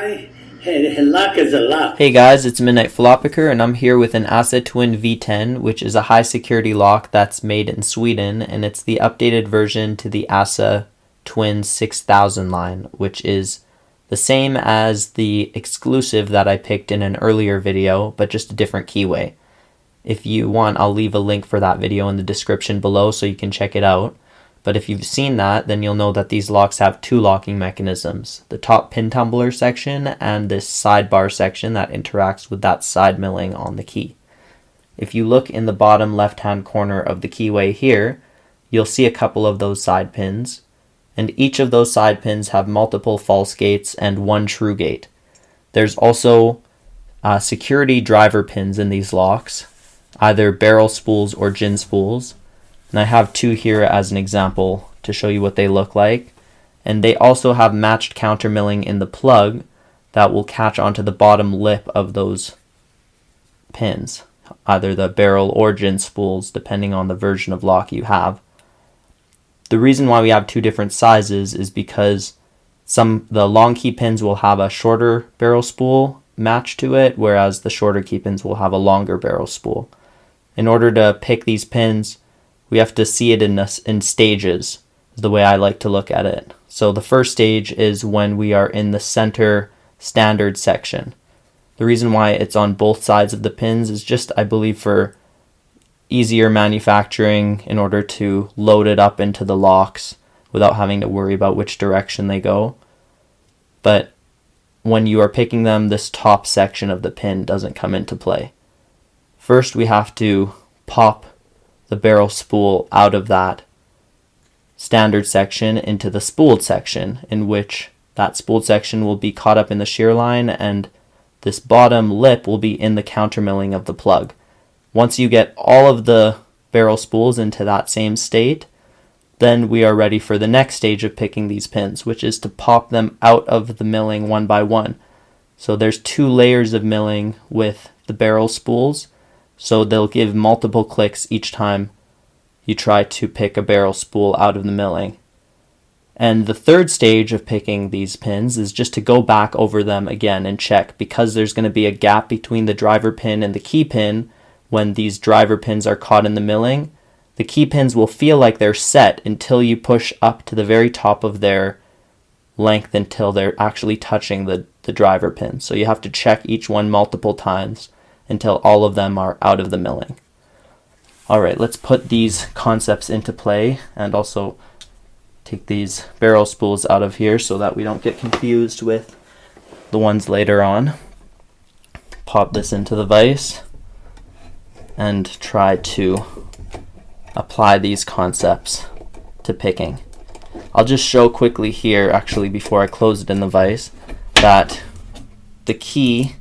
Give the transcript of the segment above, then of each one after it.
guy. Hey, luck is a luck. Hey guys, it's Midnight Flopiker, and I'm here with an ASSA Twin V-10, which is a high security lock that's made in Sweden, and it's the updated version to the ASSA Twin 6000 line, which is the same as the exclusive that I picked in an earlier video, but just a different keyway. If you want, I'll leave a link for that video in the description below so you can check it out. But if you've seen that, then you'll know that these locks have two locking mechanisms, the top pin tumbler section and this sidebar section that interacts with that side milling on the key. If you look in the bottom left-hand corner of the keyway here, you'll see a couple of those side pins, and each of those side pins have multiple false gates and one true gate. There's also security driver pins in these locks, either barrel spools or gin spools. And I have two here as an example to show you what they look like. And they also have matched counter milling in the plug that will catch onto the bottom lip of those pins, either the barrel or gin spools, depending on the version of lock you have. The reason why we have two different sizes is because the long key pins will have a shorter barrel spool matched to it, whereas the shorter key pins will have a longer barrel spool. In order to pick these pins, we have to see it in stages, is the way I like to look at it. So the first stage is when we are in the center standard section. The reason why it's on both sides of the pins is just, I believe, for easier manufacturing in order to load it up into the locks without having to worry about which direction they go. But when you are picking them, this top section of the pin doesn't come into play. First, we have to pop the barrel spool out of that standard section into the spooled section, in which that spooled section will be caught up in the shear line and this bottom lip will be in the counter milling of the plug. Once you get all of the barrel spools into that same state, then we are ready for the next stage of picking these pins, which is to pop them out of the milling one by one. So there's two layers of milling with the barrel spools, so they'll give multiple clicks each time you try to pick a barrel spool out of the milling. And the third stage of picking these pins is just to go back over them again and check, because there's going to be a gap between the driver pin and the key pin. When these driver pins are caught in the milling, the key pins will feel like they're set until you push up to the very top of their length until they're actually touching the driver pin. So you have to check each one multiple times until all of them are out of the milling. Alright, let's put these concepts into play and also take these barrel spools out of here so that we don't get confused with the ones later on. Pop this into the vise and try to apply these concepts to picking. I'll just show quickly here, actually before I close it in the vise, that the key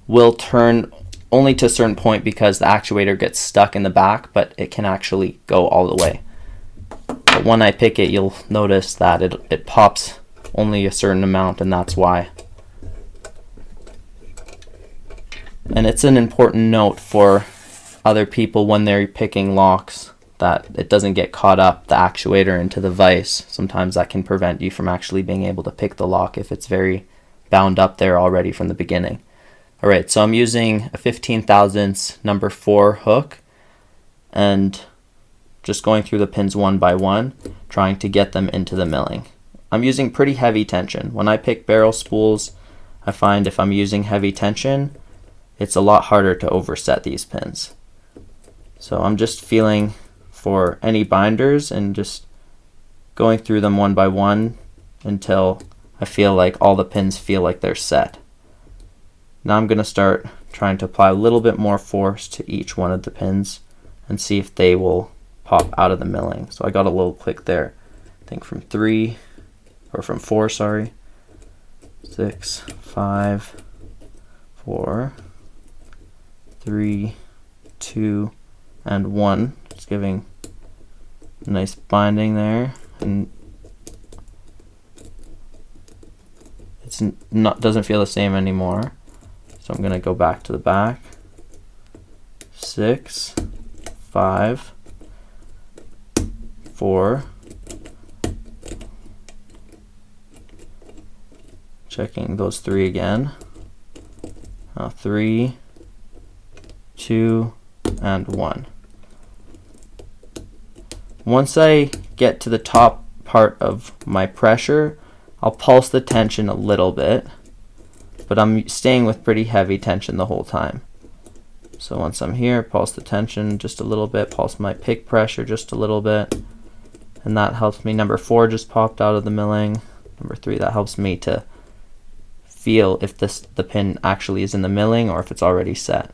will turn only to a certain point because the actuator gets stuck in the back, but it can actually go all the way. But when I pick it, you'll notice that it pops only a certain amount, and that's why. And it's an important note for other people when they're picking locks that it doesn't get caught up, the actuator, into the vise. Sometimes that can prevent you from actually being able to pick the lock if it's very bound up there already from the beginning. Alright, so I'm using a 15 thousandths number 4 hook and just going through the pins one by one, trying to get them into the milling. I'm using pretty heavy tension. When I pick barrel spools, I find if I'm using heavy tension, it's a lot harder to overset these pins. So I'm just feeling for any binders and just going through them one by one until I feel like all the pins feel like they're set. Now I'm going to start trying to apply a little bit more force to each one of the pins and see if they will pop out of the milling. So I got a little click there. I think from 4, sorry. 6, 5, 4, 3, 2, and 1. Just giving a nice binding there, and doesn't feel the same anymore. So I'm going to go back to the back. 6, 5, 4, Checking those 3 again. 3, 2, and 1. Once I get to the top part of my pressure, I'll pulse the tension a little bit, but I'm staying with pretty heavy tension the whole time. So once I'm here, pulse the tension just a little bit, pulse my pick pressure just a little bit, and that helps me. Number 4 just popped out of the milling. Number 3, that helps me to feel if the pin actually is in the milling or if it's already set.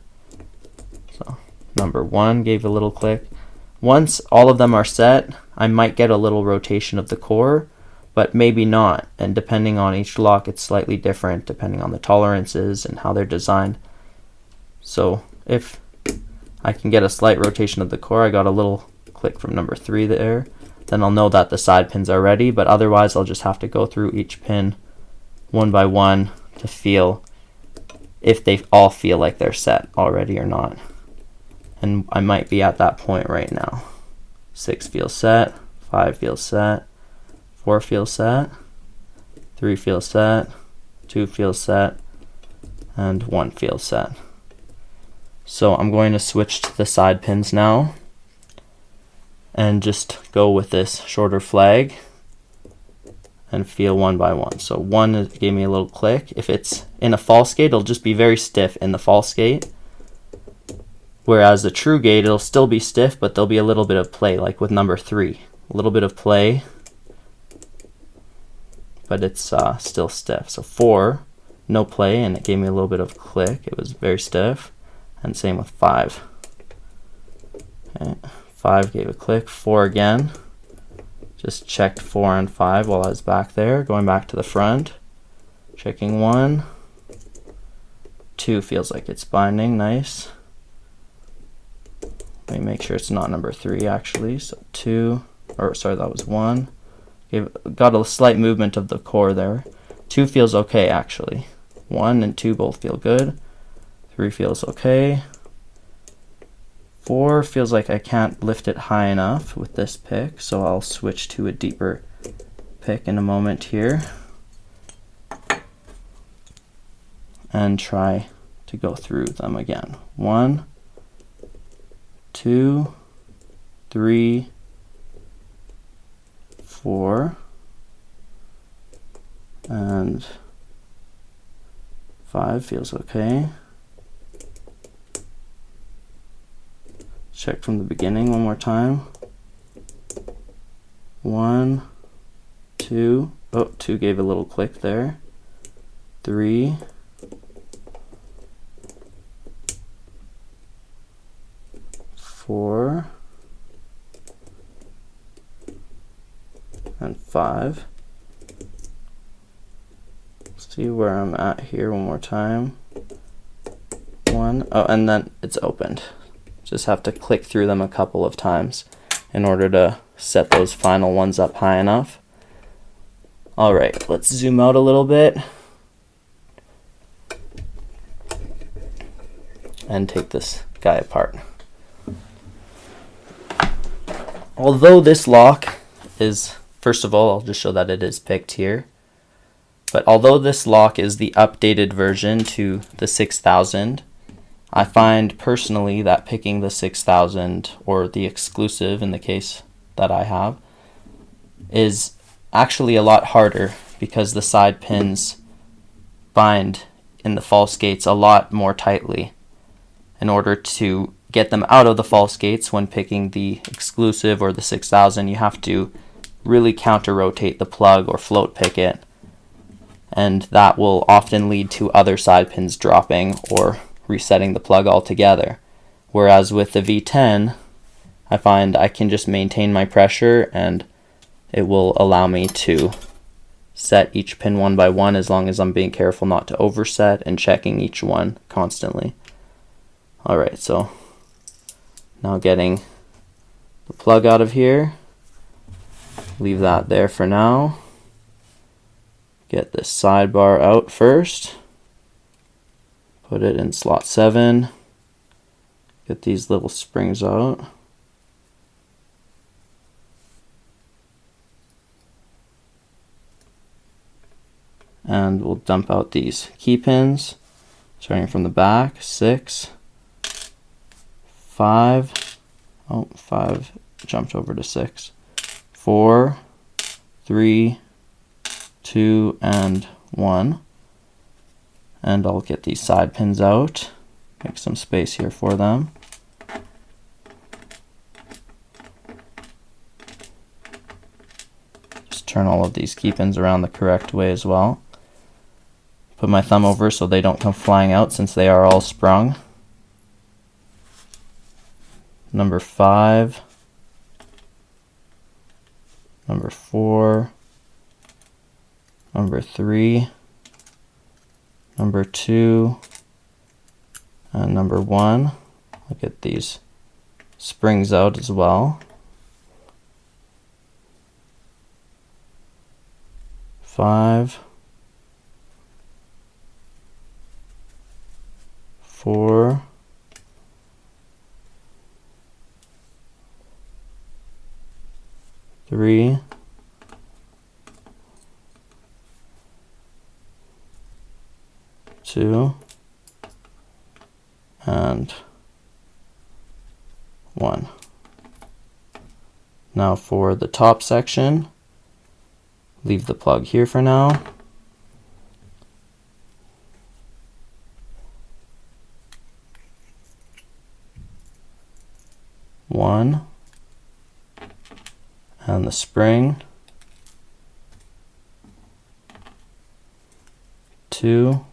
So number 1 gave a little click. Once all of them are set, I might get a little rotation of the core, but maybe not, and depending on each lock it's slightly different depending on the tolerances and how they're designed. So if I can get a slight rotation of the core, I got a little click from number 3 there, then I'll know that the side pins are ready, but otherwise I'll just have to go through each pin one by one to feel if they all feel like they're set already or not. And I might be at that point right now. 6 feels set, 5 feels set, 4 feels set, 3 feels set, 2 feels set, and 1 feels set. So I'm going to switch to the side pins now and just go with this shorter flag and feel one by one. So 1 gave me a little click. If it's in a false gate, it'll just be very stiff in the false gate. Whereas the true gate, it'll still be stiff, but there'll be a little bit of play, like with number 3. A little bit of play, but it's still stiff. So 4, no play, and it gave me a little bit of click. It was very stiff. And same with 5. Okay. 5 gave a click. 4 again. Just checked 4 and 5 while I was back there. Going back to the front. Checking 1. 2 feels like it's binding. Nice. Let me make sure it's not number 3 actually. So 2, or sorry, that was 1. Got a slight movement of the core there. 2 feels okay actually. 1 and 2 both feel good. 3 feels okay. 4 feels like I can't lift it high enough with this pick, so I'll switch to a deeper pick in a moment here and try to go through them again. 1, 2, 3, 4, and 5 feels okay. Check from the beginning one more time. 1, 2, oh, 2 gave a little click there. 3, 4, and 5. See where I'm at here one more time. 1, oh, and then it's opened. Just have to click through them a couple of times in order to set those final ones up high enough. Alright, let's zoom out a little bit and take this guy apart. Although this lock is, first of all, I'll just show that it is picked here. But although this lock is the updated version to the 6000, I find personally that picking the 6000 or the exclusive in the case that I have is actually a lot harder because the side pins bind in the false gates a lot more tightly. In order to get them out of the false gates when picking the exclusive or the 6000, you have to really counter rotate the plug or float pick it, and that will often lead to other side pins dropping or resetting the plug altogether. Whereas with the V-10, I find I can just maintain my pressure and it will allow me to set each pin one by one as long as I'm being careful not to overset and checking each one constantly. Alright, so now getting the plug out of here. Leave that there for now. Get this sidebar out first. Put it in slot 7. Get these little springs out. And we'll dump out these key pins, starting from the back. 6, 5, oh, 5 jumped over to 6, 4, 3, 2, and 1. And I'll get these side pins out, make some space here for them. Just turn all of these key pins around the correct way as well. Put my thumb over so they don't come flying out since they are all sprung. Number 5, number 4, number 3, number 2, and number 1. I'll get these springs out as well. 5, 4, 3, 2, and 1. Now for the top section, leave the plug here for now. One, and the spring, 2,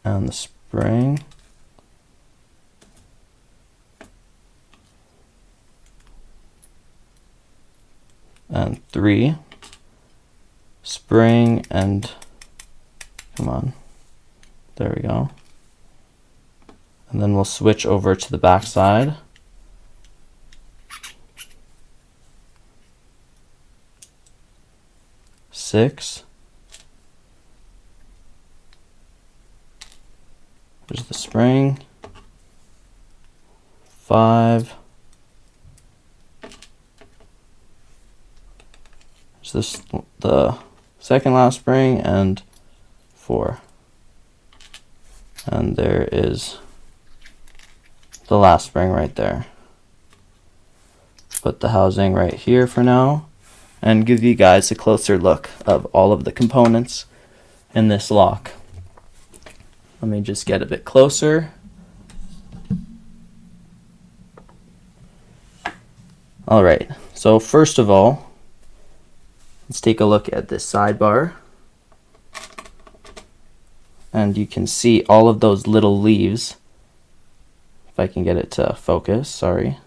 and the spring, and 3, spring, and come on, there we go. And then we'll switch over to the back side. Six. There's the spring. 5. There's the second last spring, and 4. And there is the last spring right there. Put the housing right here for now and give you guys a closer look of all of the components in this lock. Let me just get a bit closer. Alright, so first of all, let's take a look at this sidebar. And you can see all of those little leaves. If I can get it to focus, sorry.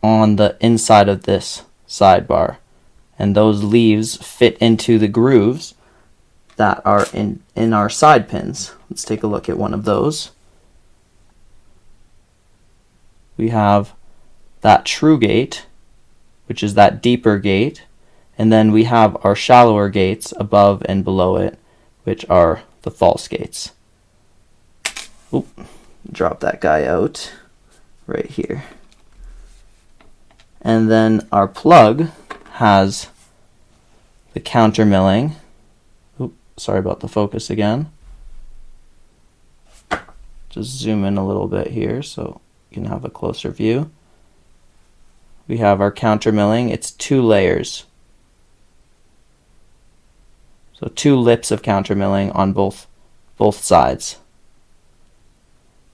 On the inside of this sidebar. And those leaves fit into the grooves that are in our side pins. Let's take a look at one of those. We have that true gate, which is that deeper gate. And then we have our shallower gates above and below it, which are the false gates. Oop, drop that guy out right here. And then our plug has the counter milling. Oop, sorry about the focus again. Just zoom in a little bit here so you can have a closer view. We have our counter milling. It's 2 layers. So 2 lips of counter milling on both sides.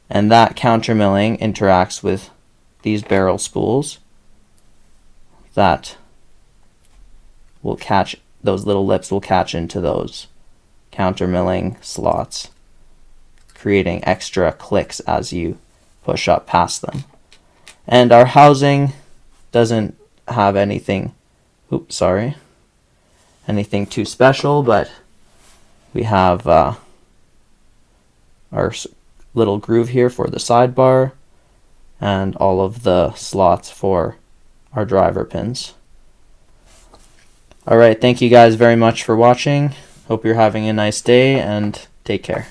And that counter milling interacts with these barrel spools that will catch, those little lips will catch into those counter milling slots, creating extra clicks as you push up past them. And our housing doesn't have anything, anything too special, but we have our little groove here for the sidebar and all of the slots for our driver pins. Alright, thank you guys very much for watching. Hope you're having a nice day and take care.